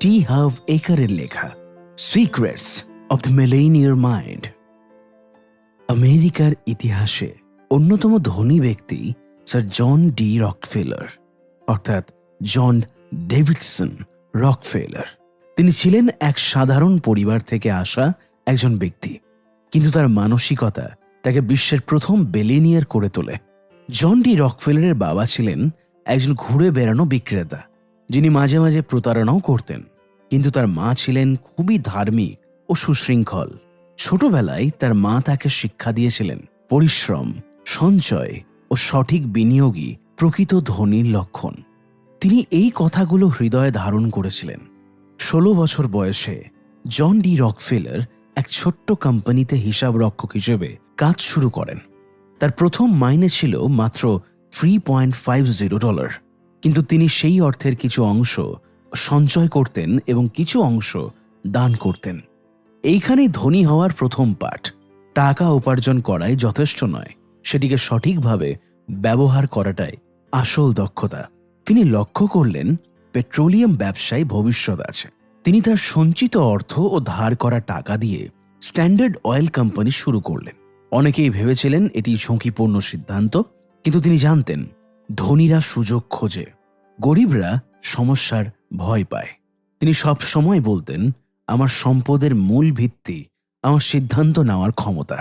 টি herb একারের লেখা secrets of the millionaire mind. আমেরিকার ইতিহাসে অন্যতম ধনী ব্যক্তি স্যার জন ডি রকফেলার, অর্থাৎ জন ডেভিডসন রকফেলার। তিনি ছিলেন এক সাধারণ পরিবার থেকে আসা একজন ব্যক্তি, কিন্তু তার মানসিকতা তাকে বিশ্বের প্রথম বিলিয়নিয়ার করে তোলে। জন ডি রকফেলারের বাবা ছিলেন একজন ঘুরে বেড়ানো বিক্রেতা, যিনি মাঝে মাঝে প্রতারণাও করতেন, কিন্তু তার মা ছিলেন খুবই ধার্মিক ও সুশৃঙ্খল। ছোটবেলায় তার মা তাকে শিক্ষা দিয়েছিলেন পরিশ্রম, সঞ্চয় ও সঠিক বিনিয়োগই প্রকৃত ধনীর লক্ষণ। তিনি এই কথাগুলো হৃদয়ে ধারণ করেছিলেন। 16 বছর বয়সে জন ডি রকফেলার এক ছোট্ট কোম্পানিতে হিসাব রক্ষক হিসেবে কাজ শুরু করেন। তার প্রথম মাইনে ছিল মাত্র $3.50, কিন্তু তিনি সেই অর্থের কিছু অংশ সঞ্চয় করতেন এবং কিছু অংশ দান করতেন। এইখানেই ধনী হওয়ার প্রথম পাঠ। টাকা উপার্জন করাই যথেষ্ট নয়, সেটিকে সঠিকভাবে ব্যবহার করাটাই আসল দক্ষতা। তিনি লক্ষ্য করলেন পেট্রোলিয়াম ব্যবসায় ভবিষ্যৎ আছে। তিনি তার সঞ্চিত অর্থ ও ধার করা টাকা দিয়ে স্ট্যান্ডার্ড অয়েল কোম্পানি শুরু করলেন। অনেকেই ভেবেছিলেন এটি ঝুঁকিপূর্ণ সিদ্ধান্ত, কিন্তু তিনি জানতেন ধনীরা সুযোগ খোঁজে, গরিবরা সমস্যার ভয় পায়। তিনি সব সময় বলতেন, আমার সম্পদের মূল ভিত্তি আমার সিদ্ধান্ত নেওয়ার ক্ষমতা।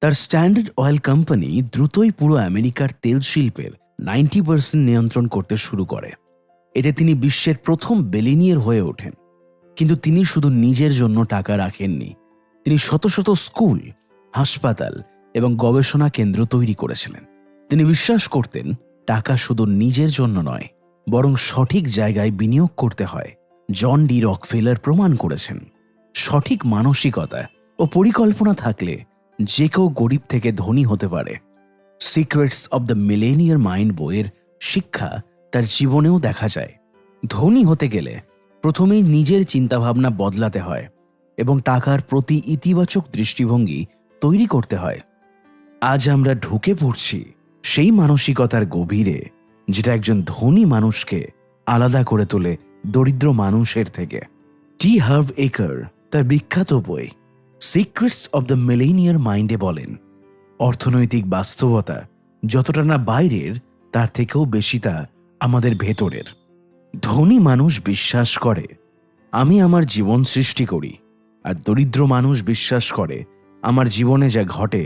তার স্ট্যান্ডার্ড অয়েল কোম্পানি দ্রুতই পুরো আমেরিকার তেল শিল্পের 90% নিয়ন্ত্রণ করতে শুরু করে। এতে তিনি বিশ্বের প্রথম বিলিয়নিয়ার হয়ে ওঠেন। কিন্তু তিনি শুধু নিজের জন্য টাকা রাখেননি, তিনি শত শত স্কুল, হাসপাতাল এবং গবেষণা কেন্দ্র তৈরি করেছিলেন। তিনি বিশ্বাস করতেন টাকা শুধু নিজের জন্য নয়, বরং সঠিক জায়গায় বিনিয়োগ করতে হয়। জন ডি রকফেলার প্রমাণ করেছেন সঠিক মানসিকতা ও পরিকল্পনা থাকলে যে কেউ গরিব থেকে ধনী হতে পারে। Secrets of the millionaire mind বইয়ের শিক্ষা তার জীবনেও দেখা যায়। ধনী হতে গেলে প্রথমেই নিজের চিন্তাভাবনা বদলাতে হয় এবং টাকার প্রতি ইতিবাচক দৃষ্টিভঙ্গি তৈরি করতে হয়। আজ আমরা ঢুকে পড়ছি সেই মানসিকতার গভীরে, যেটা একজন ধনী মানুষকে আলাদা করে তোলে দরিদ্র মানুষের থেকে। টি হার্ভ একার তার বিখ্যাত বই সিক্রেটস অব দ্য মিলেনিয়ার মাইন্ডে বলেন, অর্থনৈতিক বাস্তবতা যতটা না বাইরের, তার থেকেও বেশি তা আমাদের ভেতরের। ধনী মানুষ বিশ্বাস করে আমি আমার জীবন সৃষ্টি করি, আর দরিদ্র মানুষ বিশ্বাস করে আমার জীবনে যা ঘটে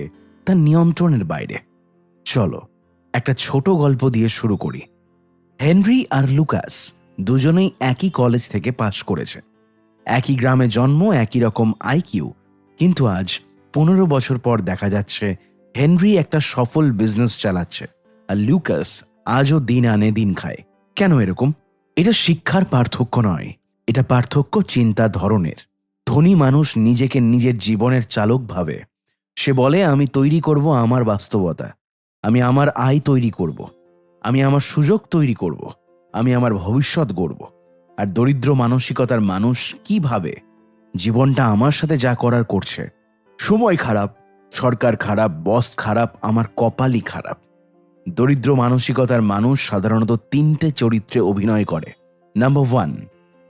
তা নিয়ন্ত্রণের বাইরে। চলো একটা ছোট গল্প দিয়ে শুরু করি। হেনরি আর লুকাস দুজনেই একই কলেজ থেকে পাশ করেছে। একই গ্রামে জন্ম, একই রকম আইকিউ, কিন্তু আজ 15 বছর পর দেখা যাচ্ছে হেনরি একটা সফল বিজনেস চালাচ্ছে, আর লুকাস আজও দিন আনে দিন খায়। কেন এরকম? এটা শিক্ষার পার্থক্য নয়, এটা পার্থক্য চিন্তা ধরনের। ধনী মানুষ নিজেকে নিজের জীবনের চালক ভাবে। সে বলে, আমি তৈরি করব আমার বাস্তবতা, আমি আমার আয় তৈরি করব, আমি আমার সুযোগ তৈরি করব, আমি আমার ভবিষ্যৎ গড়ব। আর দরিদ্র মানসিকতার মানুষ কি ভাবে? জীবনটা আমার সাথে যা করার করছে। সময় খারাপ, সরকার খারাপ, বস খারাপ, আমার কপালই খারাপ। দরিদ্র মানসিকতার মানুষ সাধারণত 3টে চরিত্রে অভিনয় করে। নাম্বার 1,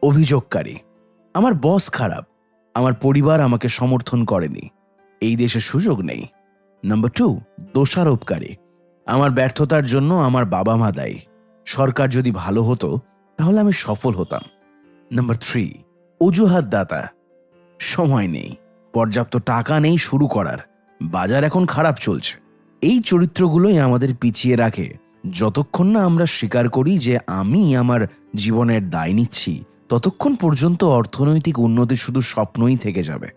অভিযোগকারী। আমার বস খারাপ, আমার পরিবার আমাকে সমর্থন করেনি, এই দেশে সুযোগ নেই। নাম্বার 2, দোষারোপকারী। আমার ব্যর্থতার জন্য আমার বাবা মা দায়ী, সরকার যদি ভালো হতো তাহলে আমি সফল হতাম। নাম্বার 3, অজুহাত দাতা। সময় নেই, পর্যাপ্ত টাকা নেই শুরু করার, বাজার এখন খারাপ চলছে। এই চরিত্রগুলোই আমাদের পিছিয়ে রাখে। যতক্ষণ না আমরা স্বীকার করি যে আমি আমার জীবনের দায় নিচ্ছি, ততক্ষণ পর্যন্ত অর্থনৈতিক উন্নতি শুধু স্বপ্নই থেকে যাবে।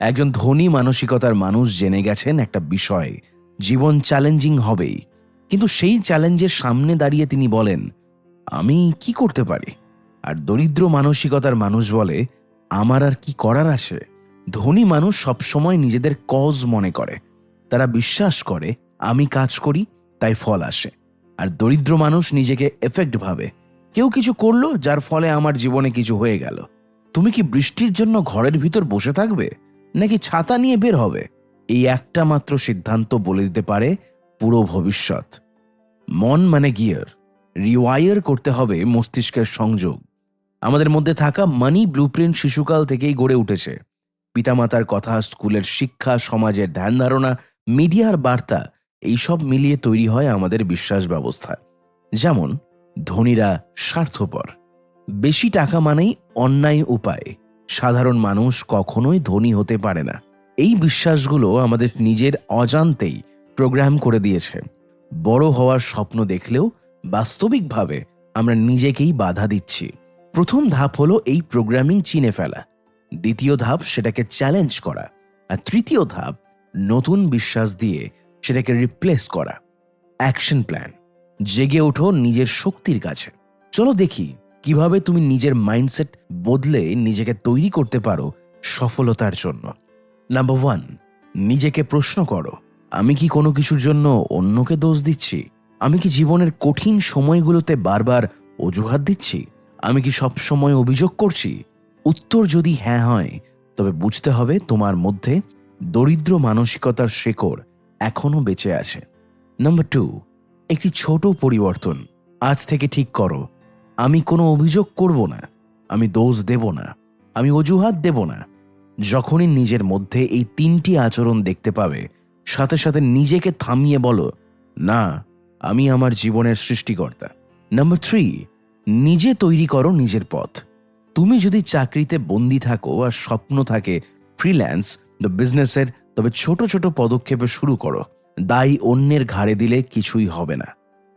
একজন ধনী মানসিকতার মানুষ জেনে গেছেন একটা বিষয়, জীবন চ্যালেঞ্জিং হবেই, কিন্তু সেই চ্যালেঞ্জের সামনে দাঁড়িয়ে তিনি বলেন, আমি কি করতে পারি? আর দরিদ্র মানসিকতার মানুষ বলে, আমার আর কি করার আছে? ধনী মানুষ সবসময় নিজেদের কজ মনে করে। তারা বিশ্বাস করে আমি কাজ করি তাই ফল আসে। আর দরিদ্র মানুষ নিজেকে এফেক্ট ভাবে, কেউ কিছু করলো যার ফলে আমার জীবনে কিছু হয়ে গেল। তুমি কি বৃষ্টির জন্য ঘরের ভিতর বসে থাকবে, নাকি ছাতা নিয়ে বের হবে? এই একটা মাত্র সিদ্ধান্ত বলে দিতে পারে পুরো ভবিষ্যৎ। মন মানে গিয়ার, রিওয়ায়ার করতে হবে মস্তিষ্কের সংযোগ। আমাদের মধ্যে থাকা মানি ব্লুপ্রিন্ট শিশুকাল থেকেই গড়ে উঠেছে। পিতামাতার কথা, স্কুলের শিক্ষা, সমাজের ধ্যান ধারণা, মিডিয়ার বার্তা, এইসব মিলিয়ে তৈরি হয় আমাদের বিশ্বাস ব্যবস্থা। যেমন ধনীরা স্বার্থপর, বেশি টাকা মানেই অন্যায় উপায়, সাধারণ মানুষ কখনোই ধনী হতে পারে না। এই বিশ্বাসগুলো আমাদের নিজের অজান্তেই প্রোগ্রাম করে দিয়েছে। বড় হওয়ার স্বপ্ন দেখলেও বাস্তবিকভাবে আমরা নিজেকেই বাধা দিচ্ছি। প্রথম ধাপ হলো এই প্রোগ্রামিং চিনে ফেলা। দ্বিতীয় ধাপ সেটাকে চ্যালেঞ্জ করা। আর তৃতীয় ধাপ নতুন বিশ্বাস দিয়ে সেটাকে রিপ্লেস করা। Action plan. জেগে ওঠো নিজের শক্তির কাছে। চলো দেখি কিভাবে তুমি নিজের মাইন্ডসেট বদলে নিজেকে তৈরি করতে পারো সফলতার জন্য। নাম্বার 1, নিজেকে প্রশ্ন করো, আমি কি কোনো কিছুর জন্য অন্যকে দোষ দিচ্ছি? আমি কি জীবনের কঠিন সময়গুলোতে বারবার অজুহাত দিচ্ছি? আমি কি সব সময় অভিযোগ করছি? উত্তর যদি হ্যাঁ হয়, তবে বুঝতে হবে তোমার মধ্যে দরিদ্র মানসিকতার শেকড় এখনো বেঁচে আছে। নাম্বার 2, একটি ছোট পরিবর্তন। আজ থেকে ঠিক করো, আমি কোনো অভিযোগ করব না, আমি দোষ দেব না, আমি অজুহাত দেব না। যখনই নিজের মধ্যে এই 3টি আচরণ দেখতে পাবে, সাথে সাথে নিজেকে থামিয়ে বলো, না, আমি আমার জীবনের সৃষ্টিকর্তা। নাম্বার 3, নিজে তৈরি করো নিজের পথ। তুমি যদি চাকরিতে বন্দি থাকো আর স্বপ্ন থাকে ফ্রিল্যান্স বা বিজনেসের, তবে ছোট ছোট পদক্ষেপে শুরু করো। দায় অন্যের ঘাড়ে দিলে কিছুই হবে না।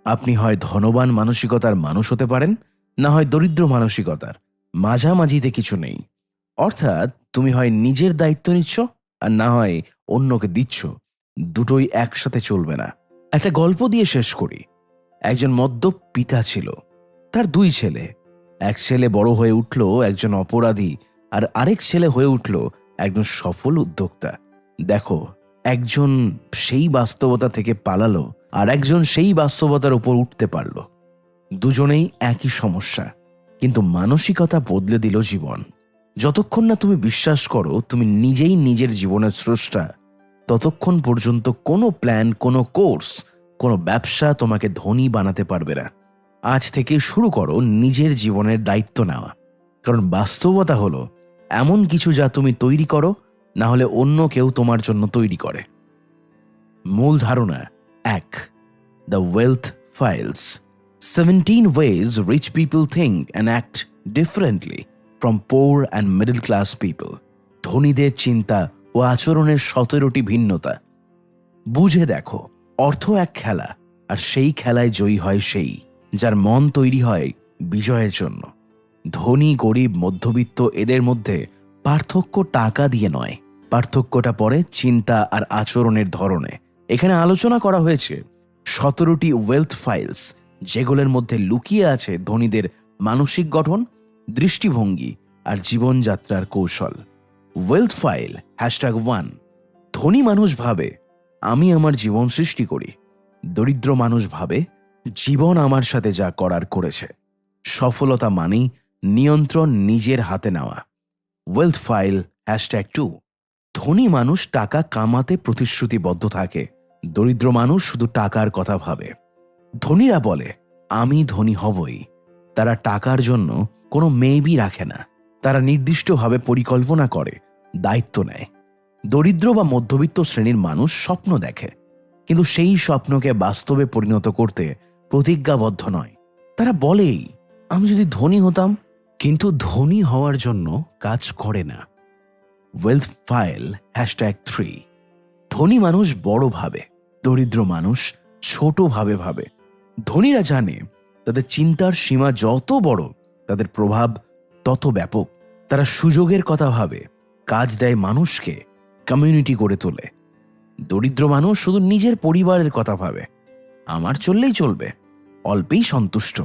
আপনি হয় ধনবান মানসিকতার মানুষ হতে পারেন, না হয় দরিদ্র মানসিকতার। মাঝামাঝিতে কিছু নেই। অর্থাৎ তুমি হয় নিজের দায়িত্ব নিচ্ছ, আর না হয় অন্যকে দিচ্ছ। দুটোই একসাথে চলবে না। একটা গল্প দিয়ে শেষ করি। একজন মদ্যপ পিতা ছিল, তার 2 ছেলে। এক ছেলে বড় হয়ে উঠল একজন অপরাধী, আর আরেক ছেলে হয়ে উঠল একজন সফল উদ্যোক্তা। দেখো, একজন সেই বাস্তবতা থেকে পালালো, আর একজন সেই বাস্তবতার উপর উঠতে পারল। দুজনেই একই সমস্যা, কিন্তু মানসিকতা বদলে দিল জীবন। যতক্ষণ না তুমি বিশ্বাস করো তুমি নিজেই নিজের জীবনের স্রষ্টা, ততক্ষণ পর্যন্ত কোনো প্ল্যান, কোনো কোর্স, কোনো ব্যবসা তোমাকে ধনী বানাতে পারবে না। আজ থেকে শুরু করো নিজের জীবনের দায়িত্ব নেওয়া, কারণ বাস্তবতা হলো এমন কিছু যা তুমি তৈরি করো, না হলে অন্য কেউ তোমার জন্য তৈরি করে। মূল ধারণা 1, the wealth files. 17 ways rich people think and act differently from poor and middle class people. ধনীদের চিন্তা ও আচরণের 17টি ভিন্নতা। বুঝে দেখো, অর্থ এক খেলা, আর সেই খেলায় জয়ী হয় সেই যার মন তৈরি হয় বিজয়ের জন্য। ধনী, গরিব, মধ্যবিত্ত, এদের মধ্যে পার্থক্য টাকা দিয়ে নয়, পার্থক্যটা পড়ে চিন্তা আর আচরণের ধরনে। এখানে আলোচনা করা হয়েছে 17টি ওয়েলথ ফাইলস, যেগুলোর মধ্যে লুকিয়ে আছে ধনীদের মানসিক গঠন, দৃষ্টিভঙ্গি আর জীবনযাত্রার কৌশল। Wealth file #1। ধনী মানুষ ভাবে, আমি আমার জীবন সৃষ্টি করি। দরিদ্র মানুষ ভাবে, জীবন আমার সাথে যা করার করেছে। সফলতা মানেই নিয়ন্ত্রণ নিজের হাতে নেওয়া। Wealth file #2। ধনী মানুষ টাকা কামাতে প্রতিশ্রুতিবদ্ধ থাকে, দরিদ্র মানুষ শুধু টাকার কথা ভাবে। ধনীরা বলে, আমি ধনী হবই। তারা টাকার জন্য কোনো মেবি রাখে না, তারা নির্দিষ্টভাবে পরিকল্পনা করে, দায়িত্ব নেয়। দরিদ্র বা মধ্যবিত্ত শ্রেণীর মানুষ স্বপ্ন দেখে, কিন্তু সেই স্বপ্নকে বাস্তবে পরিণত করতে প্রতিজ্ঞাবদ্ধ নয়। তারা বলেই, আমি যদি ধনী হতাম, কিন্তু ধনী হওয়ার জন্য কাজ করে না। Wealth file #3। ধনী মানুষ বড় ভাবে, দরিদ্র মানুষ ছোট ভাবে। ধনীরা জানে তাদের চিন্তার সীমা যত বড়, তাদের প্রভাব তত ব্যাপক। তারা সুযোগের কথা ভাবে, কাজ দেয় মানুষকে, কমিউনিটি গড়ে তোলে। দরিদ্র মানুষ শুধু নিজের পরিবারের কথা ভাবে, আমার চললেই চলবে, অল্পেই সন্তুষ্ট।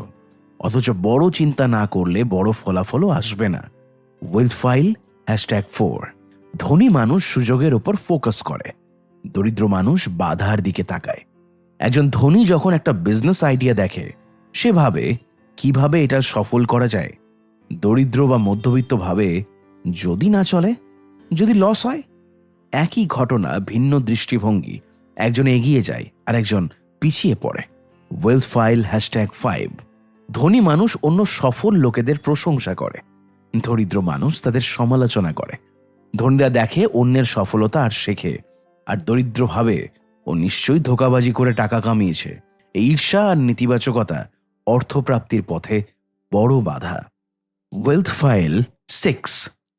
অথচ বড় চিন্তা না করলে বড় ফলাফলও আসবে না। Wealth file #4। ধনী মানুষ সুযোগের উপর ফোকাস করে, দরিদ্র মানুষ বাধার দিকে তাকায়। একজন ধনী যখন একটা বিজনেস আইডিয়া দেখে, সে ভাবে কিভাবে এটা সফল করা যায়। দরিদ্র বা মধ্যবিত্ত ভাবে, যদি না চলে, যদি লস হয়। একই ঘটনা, ভিন্ন দৃষ্টিভঙ্গি, একজন এগিয়ে যায় আর একজন পিছিয়ে পড়ে। Wealth file #5। ধনী মানুষ অন্য সফল লোকেদের প্রশংসা করে, দরিদ্র মানুষ তাদের সমালোচনা করে। ধনীরা দেখে অন্যের সফলতা আর শেখে, আর দরিদ্র ভাবে ও নিশ্চয়ই ধোঁকাবাজি করে টাকা কামিয়েছে। এই ঈর্ষা আর নেতিবাচকতা অর্থপ্রাপ্তির পথে বড় বাধা। Wealth file 6।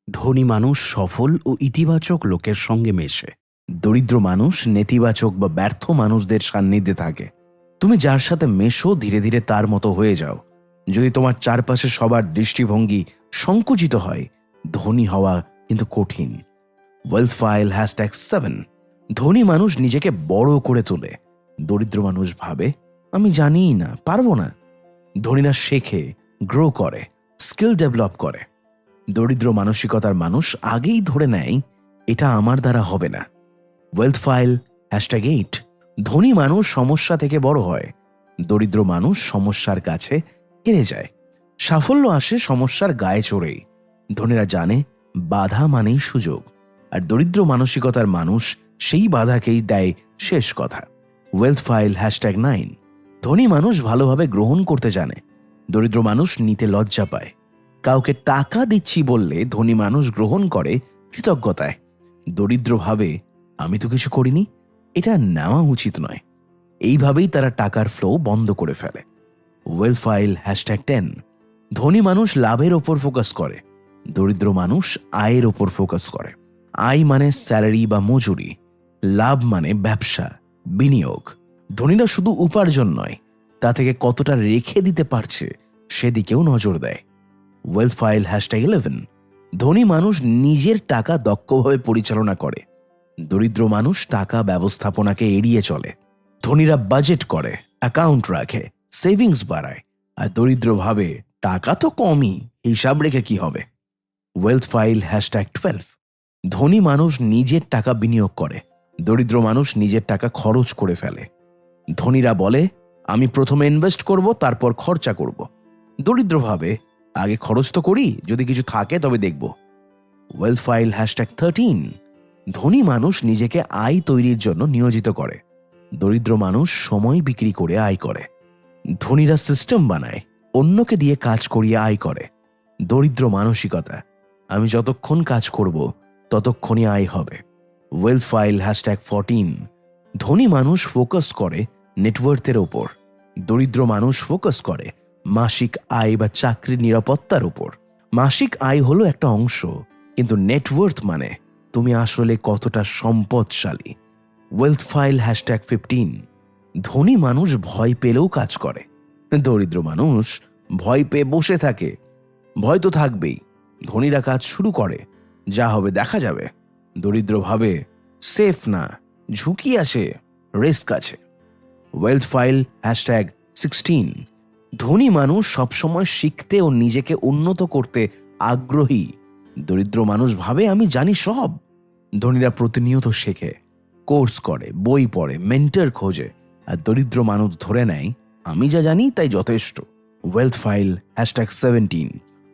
ধনী মানুষ সফল ও ইতিবাচক লোকের সঙ্গে মেশে, দরিদ্র মানুষ নেতিবাচক বা ব্যর্থ মানুষদের সান্নিধ্যে থাকে। তুমি যার সাথে মেশো ধীরে ধীরে তার মতো হয়ে যাও। যদি তোমার চারপাশে সবার দৃষ্টিভঙ্গি সংকুচিত হয়, ধনী হওয়া কিন্তু কঠিন। Wealth file #7। ধনী মানুষ নিজেকে বড় করে তোলে, দরিদ্র মানুষ ভাবে আমি জানিই না, পারবো না। ধনীরা শেখে, গ্রো করে, স্কিল ডেভেলপ করে। দরিদ্র মানসিকতার মানুষ আগেই ধরে নেয় এটা আমার দ্বারা হবে না। Wealth file #8। ধনী মানুষ সমস্যা থেকে বড় হয়, দরিদ্র মানুষ সমস্যার কাছে হেরে যায়। সাফল্য আসে সমস্যার গায়ে চড়েই। ধনীরা জানে বাধা মানেই সুযোগ, আর দরিদ্র মানসিকতার মানুষ সেই বাধাকেই দেয় শেষ কথা। Wealth file #9। ধনী মানুষ ভালোভাবে গ্রহণ করতে জানে, দরিদ্র মানুষ নিতে লজ্জা পায়। কাউকে টাকা দিচ্ছি বললে ধনী মানুষ গ্রহণ করে কৃতজ্ঞতায়, দরিদ্র ভাবে আমি তো কিছু করিনি, এটা নেওয়া উচিত নয়। এইভাবেই তারা টাকার ফ্লো বন্ধ করে ফেলে। Wealth file #10। ধনী মানুষ লাভের ওপর ফোকাস করে, দরিদ্র মানুষ আয়ের ওপর ফোকাস করে। আয় মানে স্যালারি বা মজুরি, লাভ মানে ব্যবসা, বিনিয়োগ। ধনীরা শুধু উপার্জন নয়, তা থেকে কতটা রেখে দিতে পারছে সেদিকেও নজর দেয়। Wealth file #11। ধনী মানুষ নিজের টাকা দক্ষভাবে পরিচালনা করে, দরিদ্র মানুষ টাকা ব্যবস্থাপনাকে এড়িয়ে চলে। ধনীরা বাজেট করে, অ্যাকাউন্ট রাখে, সেভিংস বাড়ায়, আর দরিদ্র ভাবে টাকা তো কমই, হিসাব রেখে কি হবে। Wealth file #12। ধনী মানুষ নিজের টাকা বিনিয়োগ করে, দরিদ্র মানুষ নিজের টাকা খরচ করে ফেলে। ধনীরা বলে আমি প্রথমে ইনভেস্ট করব, তারপর খরচা করব। দরিদ্র ভাবে আগে খরচ তো করি, যদি কিছু থাকে তবে দেখব। Wealth file #13। ধনী মানুষ নিজেকে আয় তৈরির জন্য নিয়োজিত করে, দরিদ্র মানুষ সময় বিক্রি করে আয় করে। ধনীরা সিস্টেম বানায়, অন্যকে দিয়ে কাজ করিয়ে আয় করে। দরিদ্র মানসিকতা আমি যতক্ষণ কাজ করব ততক্ষণই আয় হবে। Wealth file #14। ধনী মানুষ ফোকাস করে নেটওয়ার্থের ওপর, দরিদ্র মানুষ ফোকাস করে মাসিক আয় বা চাকরির নিরাপত্তার উপর। মাসিক আয় হলো একটা অংশ, কিন্তু নেটওয়ার্থ মানে তুমি আসলে কতটা সম্পদশালী। Wealth file #15। ধনী মানুষ ভয় পেলেও কাজ করে, দরিদ্র মানুষ ভয় পেয়ে বসে থাকে। ভয় তো থাকবেই, ধনীরা কাজ শুরু করে, যা হবে দেখা যাবে। দরিদ্র ভাবে সেফ না, ঝুঁকি আছে, রিস্ক আছে। Wealth file #16। ধনী মানুষ সবসময় শিখতে ও নিজেকে উন্নত করতে আগ্রহী, দরিদ্র মানুষ ভাবে আমি জানি সব। ধনীরা প্রতিনিয়ত শেখে, কোর্স করে, বই পড়ে, মেন্টর খোঁজে, আর দরিদ্র মানুষ ধরে নেয় আমি যা জানি তাই যথেষ্ট। Wealth file #17।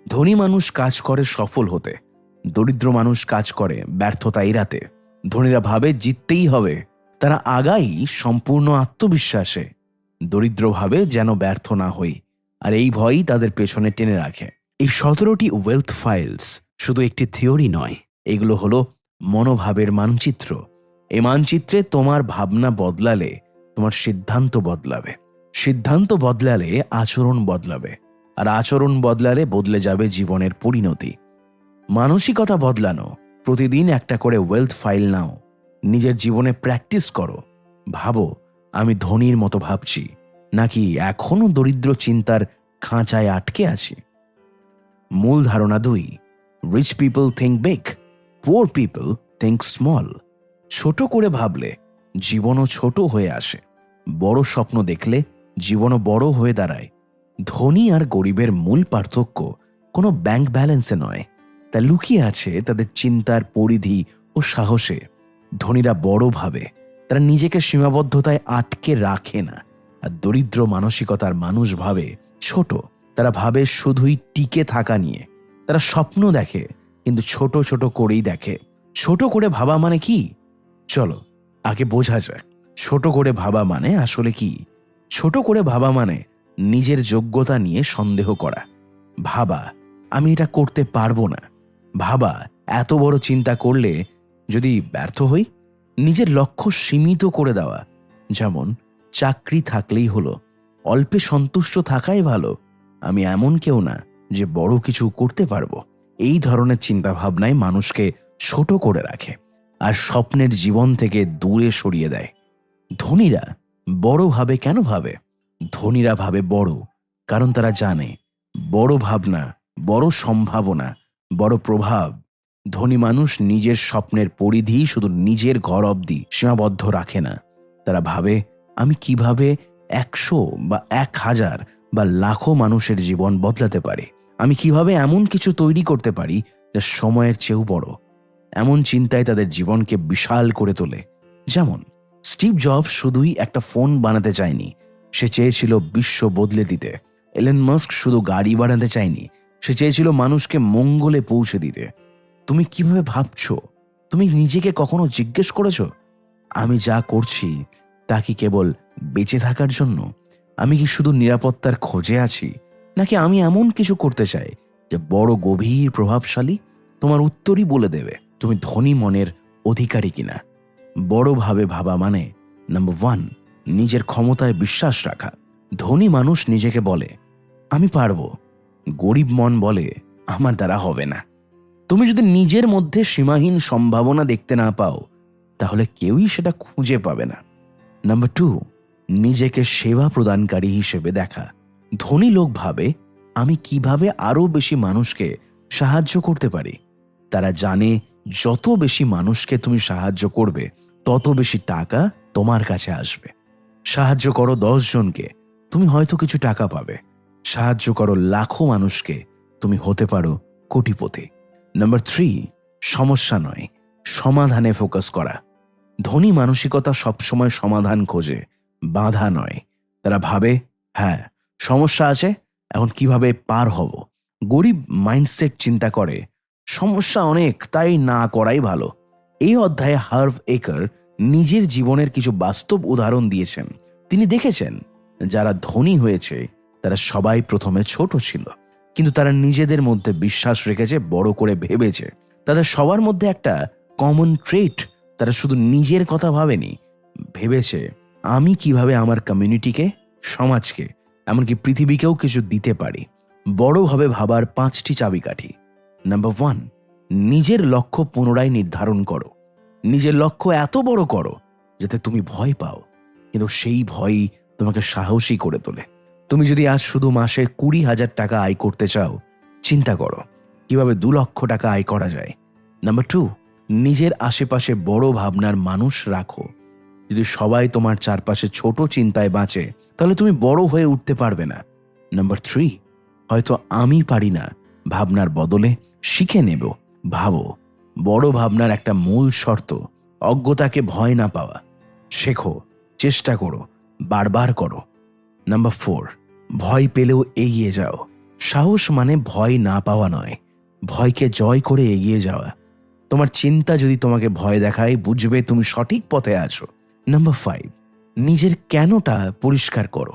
ধনী মানুষ কাজ করে সফল হতে, দরিদ্র মানুষ কাজ করে ব্যর্থতা এড়াতে। ধনীরা ভাবে জিততেই হবে, তারা আগাই সম্পূর্ণ আত্মবিশ্বাসে। দরিদ্র ভাবে যেন ব্যর্থ না হই, আর এই ভয়ই তাদের পেছনে টেনে রাখে। এই 17টি ওয়েলথ ফাইলস শুধু একটি থিওরি নয়, এগুলো হলো মনোভাবের মানচিত্র। এই মানচিত্রে তোমার ভাবনা বদলালে তোমার সিদ্ধান্ত বদলাবে, সিদ্ধান্ত বদলালে আচরণ বদলাবে, আর আচরণ বদলালে বদলে যাবে জীবনের পরিণতি। মানসিকতা বদলানো, প্রতিদিন একটা করে ওয়েলথ ফাইল নাও, নিজের জীবনে প্র্যাকটিস করো। ভাবো আমি ধনীর মতো ভাবছি, নাকি এখনো দরিদ্র চিন্তার খাঁচায় আটকে আছি। মূল ধারণা 2। Rich people think big, poor people think small. ছোট করে ভাবলে জীবনও ছোট হয়ে আসে, বড় স্বপ্ন দেখলে জীবনও বড় হয়ে দাঁড়ায়। ধনী আর গরিবের মূল পার্থক্য কোনো ব্যাংক ব্যালেন্সে নয়, তা লুকিয়ে আছে তাদের চিন্তার পরিধি ও সাহসে। ধনীরা বড় ভাবে, তারা নিজেকে সীমাবদ্ধতায় আটকে রাখে না, আর দরিদ্র মানসিকতার মানুষ ভাবে ছোট, তারা ভাবে শুধুই টিকে থাকা নিয়ে। তারা স্বপ্ন দেখে, কিন্তু ছোট ছোট করেই দেখে। ছোট করে ভাবা মানে কি? চলো আগে বোঝা যাক ছোট করে ভাবা মানে আসলে কি। ছোট করে ভাবা মানে নিজের যোগ্যতা নিয়ে সন্দেহ করা, ভাবা আমি এটা করতে পারবো না, ভাবা এত বড় চিন্তা করলে যদি ব্যর্থ হই, নিজের লক্ষ্য সীমিত করে দেওয়া, যেমন চাকরি থাকলেই হলো, অল্পে সন্তুষ্ট থাকাই ভালো, আমি এমন কেউ না যে বড় কিছু করতে পারবো। এই ধরনের চিন্তাভাবনায় মানুষকে ছোট করে রাখে আর স্বপ্নের জীবন থেকে দূরে সরিয়ে দেয়। ধনীরা বড় ভাবে কেন ভাবে? ধনীরা ভাবে বড় কারণ তারা জানে বড় ভাবনা, বড় সম্ভাবনা, বড় প্রভাব। ধনী মানুষ নিজের স্বপ্নের পরিধি শুধু নিজের ঘর অবধি সীমাবদ্ধ রাখে না। তারা ভাবে আমি কিভাবে 100 বা 1000 বা লাখো মানুষের জীবন বদলাতে পারি, আমি কিভাবে এমন কিছু তৈরি করতে পারি যা সময়ের চেয়েও বড়। এমন চিন্তায় তাদের জীবনকে বিশাল করে তোলে। যেমন স্টিভ জবস শুধুই একটা ফোন বানাতে চায়নি, সে চেয়েছিল বিশ্ব বদলে দিতে। এলেন মাস্ক শুধু গাড়ি বানাতে চায়নি, সে চেয়েছিল মানুষকে মঙ্গলে পৌঁছে দিতে। তুমি কিভাবে ভাবছো? তুমি নিজেকে কখনো জিজ্ঞেস করেছো আমি যা করছি তা কি কেবল বেঁচে থাকার জন্য? আমি কি শুধু নিরাপত্তার খোঁজে আছি, নাকি আমি এমন কিছু করতে চাই যে বড় গভীর প্রভাবশালী? তোমার উত্তরই বলে দেবে তুমি ধনী মনের অধিকারী কিনা। বড়ভাবে ভাবা মানে নাম্বার 1, নিজের ক্ষমতায় বিশ্বাস রাখা। ধনী মানুষ নিজেকে বলে আমি পারবো, গরিব মন বলে আমার দ্বারা হবে না। তুমি যদি নিজের মধ্যে সীমাহীন সম্ভাবনা দেখতে না পাও, তাহলে কেউই সেটা খুঁজে পাবে না। নাম্বার 2, নিজেকে সেবা প্রদানকারী হিসেবে দেখা। ধনী লোক ভাবে আমি কিভাবে আরো বেশি মানুষকে সাহায্য করতে পারি। তারা জানে যত বেশি মানুষকে তুমি সাহায্য করবে তত বেশি টাকা তোমার কাছে আসবে। সাহায্য করো 10 জনকে, তুমি হয়তো কিছু টাকা পাবে। সাহায্য করো লাখো মানুষকে, তুমি হতে পারো কোটিপতি। নাম্বার 3, সমস্যা নয় সমাধানে ফোকাস করা। ধনী মানসিকতা সবসময় সমাধান খোঁজে, বাধা নয়। তারা ভাবে হ্যাঁ সমস্যা আছে, এখন কিভাবে পার হব। গরিব মাইন্ডসেট চিন্তা করে সমস্যা অনেক, তাই না করাই ভালো। এই অধ্যায়ে হার্ভ একার নিজের জীবনের কিছু বাস্তব উদাহরণ দিয়েছেন। তিনি দেখেছেন যারা ধনী হয়েছে তারা সবাই প্রথমে ছোট ছিল, কিন্তু তারা নিজেদের মধ্যে বিশ্বাস রেখেছে, বড় করে ভেবেছে। তাদের সবার মধ্যে একটা কমন ট্রেট, তারা শুধু নিজের কথা ভাবেনি, ভেবেছে আমি কিভাবে আমার কমিউনিটিকে, সমাজকে, এমনকি পৃথিবীকেও কিছু দিতে পারি। বড়ভাবে ভাবার 5টি চাবিকাঠি। নাম্বার 1, নিজের লক্ষ্য পুনরায় নির্ধারণ করো। নিজের লক্ষ্য এত বড় করো যাতে তুমি ভয় পাও, কিন্তু সেই ভয়ই তোমাকে সাহসী করে তোলে। তুমি যদি আজ শুধু মাসে 20,000 টাকা আয় করতে চাও, চিন্তা করো কিভাবে 2 লক্ষ টাকা আয় করা যায়। নাম্বার 2, নিজের আশেপাশে বড় ভাবনার মানুষ রাখো। যদি সবাই তোমার চারপাশে ছোট চিন্তায় বাঁচে, তাহলে তুমি বড় হয়ে উঠতে পারবে না। নাম্বার 3, হয়তো আমি পারি না ভাবনার বদলে শিখে নেব। ভাবো, বড় ভাবনার একটা মূল শর্ত অজ্ঞতাকে ভয় না পাওয়া। শেখো, চেষ্টা করো, বারবার করো। নাম্বার 4, ভয় পেলেও এগিয়ে যাও। সাহস মানে ভয় না পাওয়া নয়, ভয়কে জয় করে এগিয়ে যাওয়া। তোমার চিন্তা যদি তোমাকে ভয় দেখায়, বুঝবে তুমি সঠিক পথে আছো। নাম্বার 5, নিজের কেনটা পরিষ্কার করো।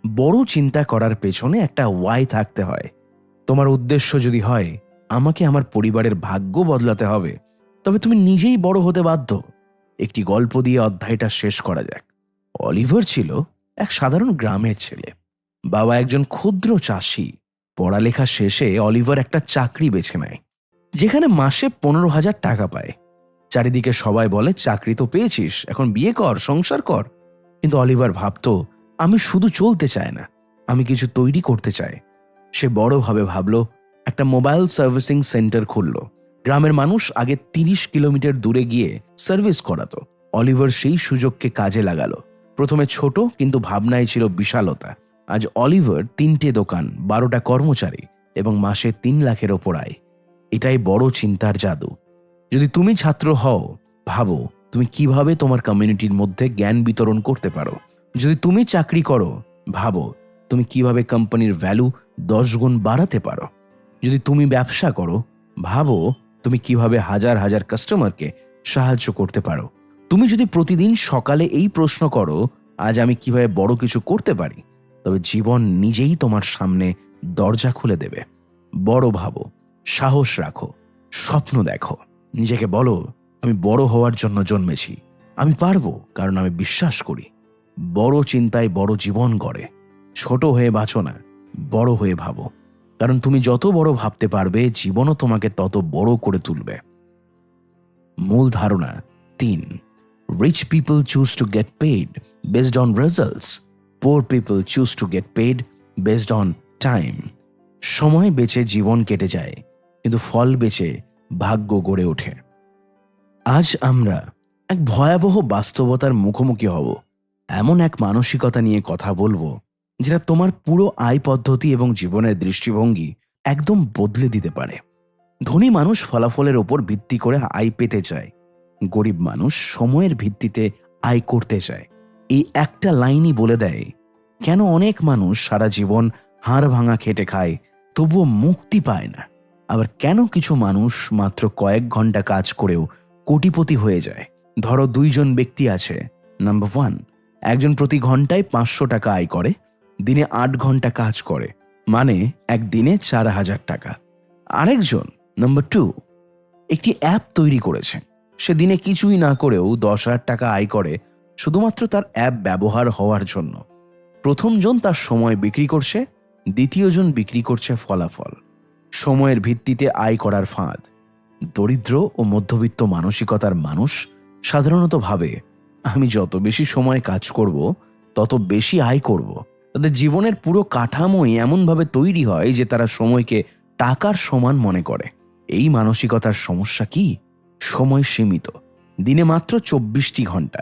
বড় চিন্তা করার পেছনে একটা ওয়াই থাকতে হয়। তোমার উদ্দেশ্য যদি হয় আমাকে আমার পরিবারের ভাগ্য বদলাতে হবে, তবে তুমি নিজেই বড় হতে বাধ্য। একটি গল্প দিয়ে অধ্যায়টা শেষ করা যাক। অলিভার ছিল এক সাধারণ গ্রামের ছেলে। বাবা একজন ক্ষুদ্র চাষি। পড়ালেখা শেষে অলিভার একটা চাকরি বেছে নেয়, যেখানে মাসে 15,000 টাকা পায়। চারিদিকে সবাই বলে চাকরি তো পেয়েছিস, এখন বিয়ে কর, সংসার কর। কিন্তু অলিভার ভাবতো আমি শুধু চলতে চাই না, আমি কিছু তৈরি করতে চাই। সে বড়ভাবে ভাবল, একটা মোবাইল সার্ভিসিং সেন্টার খুলল। গ্রামের মানুষ আগে 30 কিলোমিটার দূরে গিয়ে সার্ভিস করাতো। অলিভার সেই সুযোগকে কাজে লাগালো। প্রথমে ছোট, কিন্তু ভাবনায় ছিল বিশালতা। আজ অলিভার 3টে দোকান, 12টা কর্মচারী এবং মাসে 3 লাখের ওপর আয়। এটাই বড় চিন্তার জাদু। যদি তুমি ছাত্র হও, ভাবো তুমি কিভাবে তোমার কমিউনিটির মধ্যে জ্ঞান বিতরণ করতে পারো। যদি তুমি চাকরি করো, ভাবো তুমি কিভাবে কোম্পানির ভ্যালু 10 গুণ বাড়াতে পারো। যদি তুমি ব্যবসা করো, ভাবো তুমি কিভাবে হাজার হাজার কাস্টমারকে সাহায্য করতে পারো। তুমি যদি প্রতিদিন সকালে এই প্রশ্ন করো, আজ আমি কিভাবে বড় কিছু করতে পারি, তবে জীবন নিজেই তোমার সামনে দরজা খুলে দেবে। বড় ভাবো, সাহস রাখো, স্বপ্ন দেখো। নিজেকে বলো, আমি বড় হওয়ার জন্য জন্মেছি, আমি পারবো, কারণ আমি বিশ্বাস করি। বড় চিন্তায় বড় জীবন গড়ে। ছোট হয়ে বাঁচো না, বড় হয়ে ভাবো, কারণ তুমি যত বড় ভাবতে পারবে জীবনও তোমাকে তত বড় করে তুলবে। মূল ধারণা 3, rich people choose to get paid based on results, poor people choose to get paid based on time. সময় বেচে জীবন কেটে যায়, কিন্তু ফল বেচে ভাগ্য গড়ে ওঠে। আজ আমরা এক ভয়াবহ বাস্তবতার মুখোমুখি হব। এমন এক মানসিকতা নিয়ে কথা বলবো যেটা তোমার পুরো আয় পদ্ধতি এবং জীবনের দৃষ্টিভঙ্গি একদম বদলে দিতে পারে। ধনী মানুষ ফলাফলের ওপর ভিত্তি করে আয় পেতে চায়, গরিব মানুষ সময়ের ভিত্তিতে আয় করতে চায়। এই একটা লাইনই বলে দেয় কেন অনেক মানুষ সারা জীবন হাড় ভাঙা খেটে খায়, তবুও মুক্তি পায় না। আবার কেন কিছু মানুষ মাত্র কয়েক ঘন্টা কাজ করেও কোটিপতি হয়ে যায়। ধরো 2 জন ব্যক্তি আছে। নাম্বার 1, একজন প্রতি ঘন্টায় 500 টাকা আয় করে, দিনে 8 ঘন্টা কাজ করে, মানে একদিনে 4000 টাকা। আরেকজন নাম্বার 2 একটি অ্যাপ তৈরি করেছে, সে দিনে কিছুই না করেও 10,000 টাকা আয় করে শুধুমাত্র তার অ্যাপ ব্যবহার হওয়ার জন্য। প্রথম জন তার সময় বিক্রি করছে, দ্বিতীয় জন বিক্রি করছে ফলাফল। সময়ের ভিত্তিতে আয় করার ফাঁদ। দরিদ্র ও মধ্যবিত্ত মানসিকতার মানুষ সাধারণত ভাবে, আমি যত বেশি সময় কাজ করব তত বেশি আয় করব। তাদের জীবনের পুরো কাঠামোই এমনভাবে তৈরি হয় যে তারা সময়কে টাকার সমান মনে করে। এই মানসিকতার সমস্যা কি? সময় সীমিত, দিনে মাত্র 24টি ঘন্টা।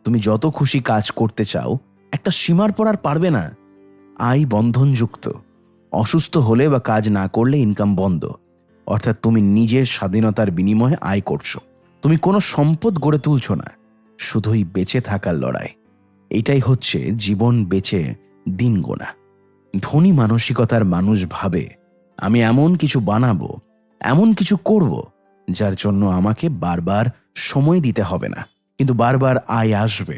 তুমি যত খুশি কাজ করতে চাও, একটা সীমার পর আর পারবে না। আয় বন্ধনযুক্ত। অসুস্থ হলে বা কাজ না করলে ইনকাম বন্ধ, অর্থাৎ তুমি নিজের স্বাধীনতার বিনিময়ে আয় করছো। তুমি কোনো সম্পদ গড়ে তুলছো না, শুধুই বেঁচে থাকার লড়াই। এটাই হচ্ছে জীবন বেঁচে দিন গোনা। ধনী মানসিকতার মানুষ ভাবে, আমি এমন কিছু বানাবো, এমন কিছু করব যার জন্য আমাকে বারবার সময় দিতে হবে না, কিন্তু বারবার আয় আসবে।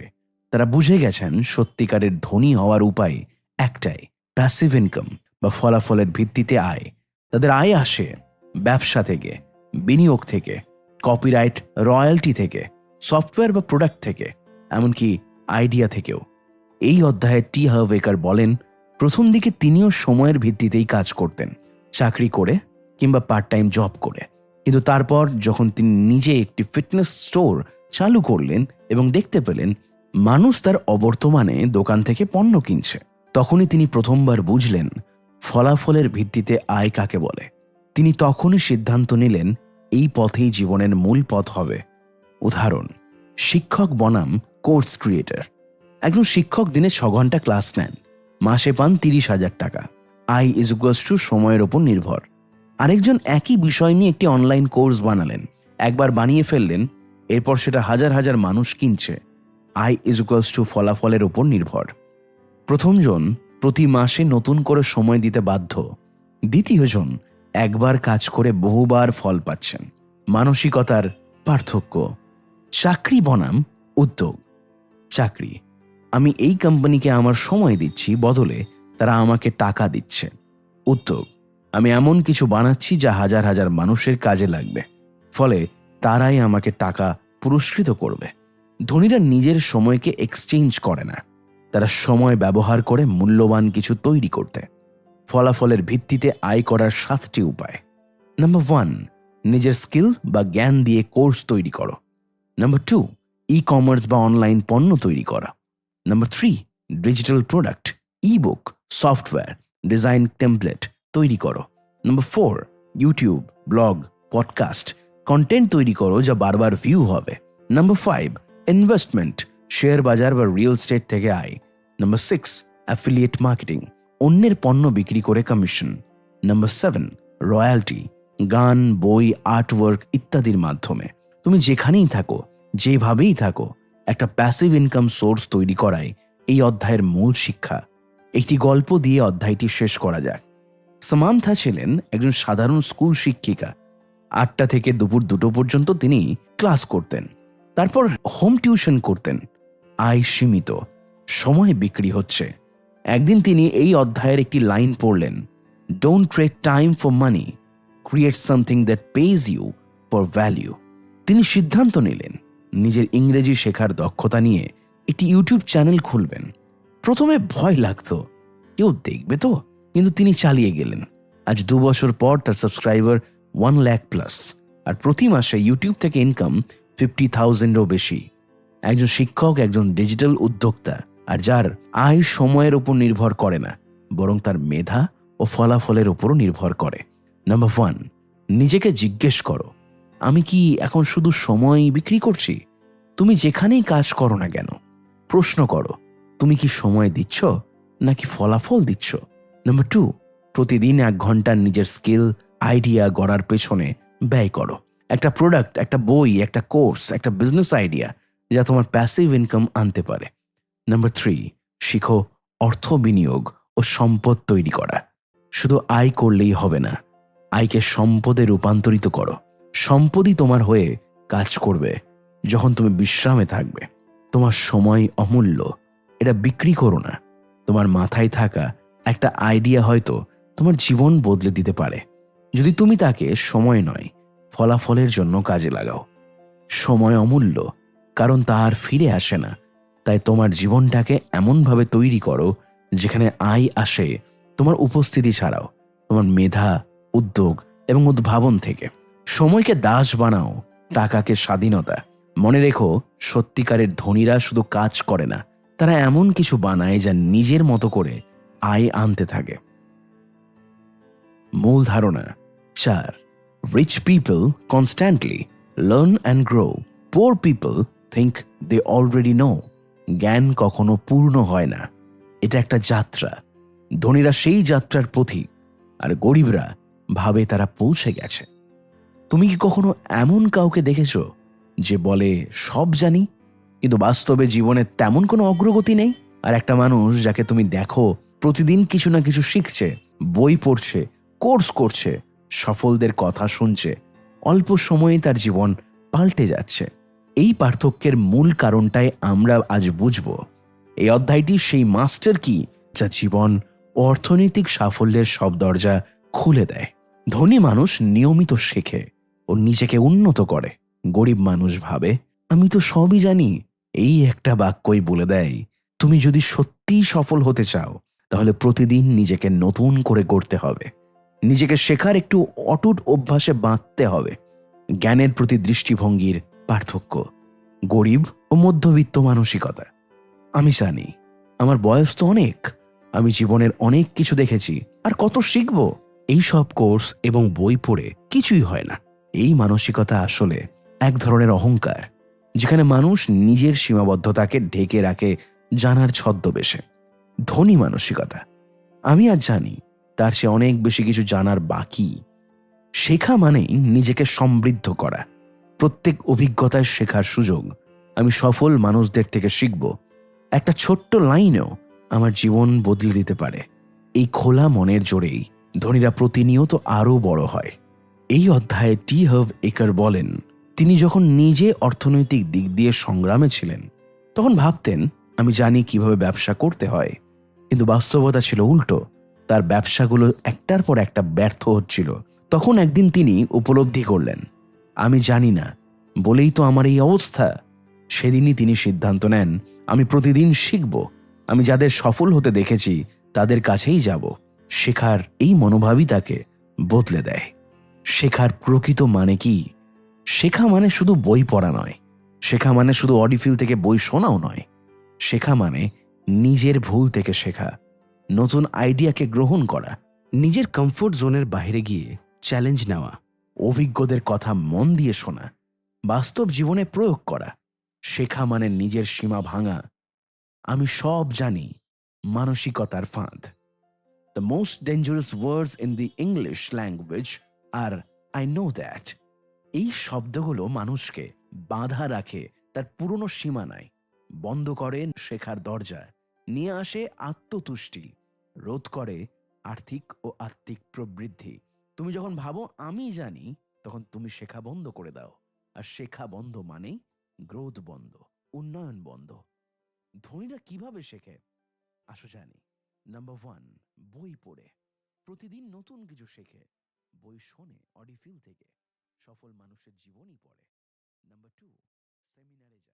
তারা বুঝে গেছেন সত্যিকারের ধনী হওয়ার উপায় একটাই, প্যাসিভ ইনকাম বা ফলাফলের ভিত্তিতে আয়। তাদের আয় আসে ব্যবসা থেকে, বিনিয়োগ থেকে, কপিরাইট রয়্যালটি থেকে, সফটওয়্যার বা প্রোডাক্ট থেকে, এমনকি আইডিয়া থেকেও। এই অধ্যায়ে টি হার্ভ একার বলেন, প্রথম দিকে তিনিও সময়ের ভিত্তিতেই কাজ করতেন, চাকরি করে কিংবা পার্ট টাইম জব করে। কিন্তু তারপর যখন তিনি নিজে একটি ফিটনেস স্টোর চালু করলেন এবং দেখতে পেলেন মানুষ তার অবর্তমানে দোকান থেকে পণ্য কিনছে, তখনই তিনি প্রথমবার বুঝলেন ফলাফলের ভিত্তিতে আয় কাকে বলে। তিনি তখনই সিদ্ধান্ত নিলেন এই পথেই জীবনের মূল পথ হবে। উদাহরণ, শিক্ষক বনাম কোর্স ক্রিয়েটর। একজন শিক্ষক দিনে 6 ঘন্টা ক্লাস নেন, মাসে পান 30,000 টাকা। আয় ইজ ইকুয়ালস টু সময়ের ওপর নির্ভর। আরেকজন একই বিষয় নিয়ে একটি অনলাইন কোর্স বানালেন, একবার বানিয়ে ফেললেন, এরপর সেটা হাজার হাজার মানুষ কিনছে। আয় ইজ ইকুয়ালস টু ফলাফলের ওপর নির্ভর। প্রথমজন প্রতি মাসে নতুন করে সময় দিতে বাধ্য, দ্বিতীয়জন একবার কাজ করে বহুবার ফল পাচ্ছেন। মানসিকতার পার্থক্য। চাকরি বনাম উদ্যোগ। চাকরি, আমি এই কোম্পানিকে আমার সময় দিচ্ছি, বদলে তারা আমাকে টাকা দিচ্ছে। উদ্যোগ, আমি এমন কিছু বানাচ্ছি যা হাজার হাজার মানুষের কাজে লাগবে, ফলে তারাই আমাকে টাকা পুরস্কৃত করবে। ধনীরা নিজের সময়কে এক্সচেঞ্জ করে না, তারা সময় ব্যবহার করে মূল্যবান কিছু তৈরি করতে। ফলাফলের ভিত্তিতে আয় করার 7টি উপায়। নাম্বার 1, নিজের স্কিল বা জ্ঞান দিয়ে কোর্স তৈরি করো। নাম্বার 2, ই-কমার্স বা অনলাইন পণ্য তৈরি করা। Number 3, digital product, ebook, software, design template তৈরি করো। Number 4, YouTube, blog, podcast, content তৈরি করো যা বারবার ভিউ হবে। নাম্বার 5, ইনভেস্টমেন্ট, শেয়ার বাজার বা রিয়েল এস্টেট থেকে আয়। নাম্বার 6, অ্যাফিলিয়েট মার্কেটিং, অন্যের পণ্য বিক্রি করে কমিশন। নাম্বার 7, রয়্যালটি, গান, বই, আর্টওয়ার্ক ইত্যাদির মাধ্যমে। তুমি যেখানেই থাকো, যেভাবেই থাকো, একটা প্যাসিভ ইনকাম সোর্স তৈরি করাই এই অধ্যায়ের মূল শিক্ষা। একটি গল্প দিয়ে অধ্যায়টি শেষ করা যাক। সামান্থা ছিলেন একজন সাধারণ স্কুল শিক্ষিকা। 8টা থেকে দুপুর 2টো পর্যন্ত তিনি ক্লাস করতেন, তারপর হোম টিউশন করতেন। আয় সীমিত, সময় বিক্রি হচ্ছে, একদিন তিনি এই অধ্যায়ের একটি লাইন পড়লেন, don't trade time for money, create something that pays you for value. তিনি সিদ্ধান্ত নিলেন নিজের ইংরেজি শেখার দক্ষতা নিয়ে একটি ইউটিউব চ্যানেল খুলবেন। প্রথমে ভয় লাগতো, কেউ দেখবে তো, কিন্তু তিনি চালিয়ে গেলেন। আজ 2 বছর পর তার সাবস্ক্রাইবার 1 লাখ প্লাস, আর প্রতি মাসে ইউটিউব থেকে ইনকাম 50,000-এরও বেশি। একজন শিক্ষক, একজন ডিজিটাল উদ্যোক্তা, আর যার আয় সময়ের উপর নির্ভর করে না, বরং তার মেধা ও ফলাফলের উপরও নির্ভর করে। নাম্বার 1, নিজেকে জিজ্ঞেস করো, আমি কি এখন শুধু সময় বিক্রি করছি? তুমি যেখানেই কাজ করো না কেন, প্রশ্ন করো, তুমি কি সময় দিচ্ছ নাকি ফলাফল দিচ্ছ? নাম্বার 2, প্রতিদিন 1 ঘন্টা নিজের স্কিল, আইডিয়া গড়ার পেছনে ব্যয় করো। একটা প্রোডাক্ট, একটা বই, একটা কোর্স, একটা বিজনেস আইডিয়া যা তোমার প্যাসিভ ইনকাম আনতে পারে। নাম্বার 3, শিখো অর্থ বিনিয়োগ ও সম্পদ তৈরি করা। শুধু আয় করলেই হবে না, আয়কে সম্পদে রূপান্তরিত করো। সম্পদই তোমার হয়ে কাজ করবে যখন তুমি বিশ্রামে থাকবে। তোমার সময় অমূল্য, এটা বিক্রি করো না। তোমার মাথায় থাকা একটা আইডিয়া হয়তো তোমার জীবন বদলে দিতে পারে, যদি তুমি তাকে সময় নয়, ফলাফলের জন্য কাজে লাগাও। সময় অমূল্য, কারণ তা আর ফিরে আসে না। তাই তোমার জীবনটাকে এমনভাবে তৈরি করো যেখানে আয় আসে তোমার উপস্থিতি ছাড়াও, তোমার মেধা, উদ্যোগ এবং উদ্ভাবন থেকে। সময়কে দাস বানাও, টাকাকে স্বাধীনতা। মনে রেখো, সত্যিকারের ধনীরা শুধু কাজ করে না, তারা এমন কিছু বানায় যা নিজের মতো করে আয় আনতে থাকে। মূল ধারণা 4, rich people constantly learn and grow, poor people think they already know. জ্ঞান কখনো পূর্ণ হয় না, এটা একটা যাত্রা। ধনীরা সেই যাত্রার পথিক, আর গরিবরা ভাবে তারা পৌঁছে গেছে। তুমি কি কখনো এমন কাউকে দেখেছো যে বলে সব জানি, কিন্তু বাস্তবে জীবনে তেমন কোনো অগ্রগতি নেই? আর একটা মানুষ যাকে তুমি দেখো প্রতিদিন কিছু না কিছু শিখছে, বই পড়ছে, কোর্স করছে, সফলদের কথা শুনছে, অল্প সময়ে তার জীবন পাল্টে যাচ্ছে। এই পার্থক্যের মূল কারণটাই আমরা আজ বুঝব। এই অধ্যায়টি সেই মাস্টার কি যা জীবন ও অর্থনৈতিক সাফল্যের সব দরজা খুলে দেয়। ধনী মানুষ নিয়মিত শেখে ও নিজেকে উন্নত করে। গরিব মানুষ ভাবে আমি তো সবই জানি। এই একটা বাক্যই বলে দেয়, তুমি যদি সত্যিই সফল হতে চাও, তাহলে প্রতিদিন নিজেকে নতুন করে গড়তে হবে। নিজেকে শেখার একটু অটুট অভ্যাসে বাঁধতে হবে। জ্ঞানের প্রতি দৃষ্টিভঙ্গির পার্থক্য, গরিব ও মধ্যবিত্ত মানসিকতা। আমি জানি, আমার বয়স তো অনেক, আমি জীবনের অনেক কিছু দেখেছি, আর কত শিখব। এই সব কোর্স এবং বই পড়ে কিছুই হয় না। এই মানসিকতা আসলে এক ধরনের অহংকার, যেখানে মানুষ নিজের সীমাবদ্ধতাকে ঢেকে রাখে জানার ছদ্মবেশে। ধনী মানসিকতা, আমি আজ জানি, তার সে অনেক বেশি কিছু জানার বাকি। শেখা মানেই নিজেকে সমৃদ্ধ করা, প্রত্যেক অভিজ্ঞতায় শেখার সুযোগ। আমি সফল মানুষদের থেকে শিখব, একটা ছোট্ট লাইনও আমার জীবন বদলে দিতে পারে। এই খোলা মনের জোরেই ধনীরা প্রতিনিয়ত আরও বড় হয়। এই অধ্যায়ে টি হার্ভ একার বলেন, তিনি যখন নিজে অর্থনৈতিক দিক দিয়ে সংগ্রামে ছিলেন, তখন ভাবতেন আমি জানি কিভাবে ব্যবসা করতে হয়, কিন্তু বাস্তবতা ছিল উল্টো। তার ব্যবসাগুলো একটার পর একটা ব্যর্থ হচ্ছিল। তখন একদিন তিনি উপলব্ধি করলেন, আমি জানি না বলেই তো আমার এই অবস্থা। সেদিনই তিনি সিদ্ধান্ত নেন, আমি প্রতিদিন শিখব। আমি যাদের সফল হতে দেখেছি তাদের কাছেই যাব। শেখার এই মনোভাবই তাকে বদলে দেয়। শেখার প্রকৃত মানে কি? শেখা মানে শুধু বই পড়া নয়, শেখা মানে শুধু অডিফিল থেকে বই শোনাও নয়। শেখা মানে নিজের ভুল থেকে শেখা, নতুন আইডিয়াকে গ্রহণ করা, নিজের কমফোর্ট জোনের বাইরে গিয়ে চ্যালেঞ্জ নেওয়া, অভিজ্ঞদের কথা মন দিয়ে শোনা, বাস্তব জীবনে প্রয়োগ করা। শেখা মানে নিজের সীমা ভাঙা। আমি সব জানি মানসিকতার ফাঁদ। The most dangerous words in the English language are I know that. এই শব্দগুলো মানুষকে বাঁধা রাখে তার পুরনো সীমানায়, বন্ধ করে শেখার দরজা, নিয়ে আসে আত্মতুষ্টি, রোধ করে আর্থিক ও আত্মিক প্রবৃদ্ধি। তুমি যখন ভাবো আমি জানি, তখন তুমি শেখা বন্ধ করে দাও। আর শেখা বন্ধ মানেই গ্রোথ বন্ধ, উন্নয়ন বন্ধ। ধনীরা কিভাবে শেখে? আসো জানি। নাম্বার 1, বই পড়ে। প্রতিদিন নতুন কিছু শেখে। বই শোনে অডিফিল থেকে। সফল মানুষের জীবনই পড়ে। নাম্বার 2, সেমিনারে যায়।